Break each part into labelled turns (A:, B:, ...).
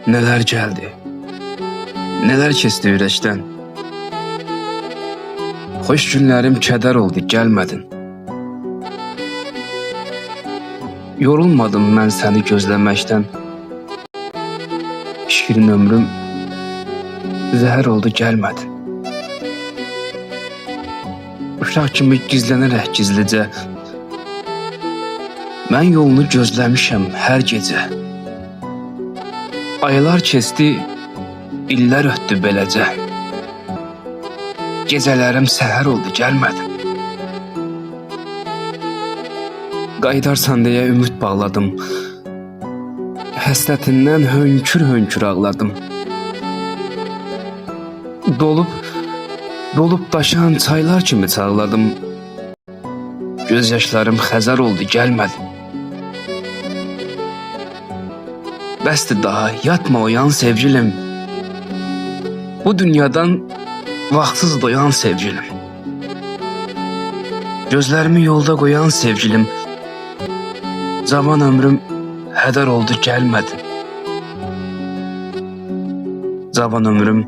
A: Neler geldi, neler kesti ürəkdən. Xoş günlərim kədər oldu, gəlmədin. Yorulmadım mən səni gözləməkdən. Şirin ömrüm zəhər oldu, gəlmədin. Uşaq kimi gizlənərək gizlicə mən yolunu gözləmişəm hər gecə. Aylar keçdi, illər ötdü beləcə. Gecələrim səhər oldu, gəlmədin. Qayıdarsan deyə ümid bağladım. Həsrətindən hönkür-hönkür ağladım. Dolub daşan çaylar kimi çağladım. Göz yaşlarım xəzər oldu, gəlmədin. Bəsdir daha, yatma oyan sevgilim. Bu dünyadan vaxtsız doyan sevgilim. Gözlərimi yolda qoyan sevgilim. Zaman ömrüm hədər oldu, gəlmədin. Zaman ömrüm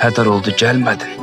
A: hədər oldu, gəlmədin.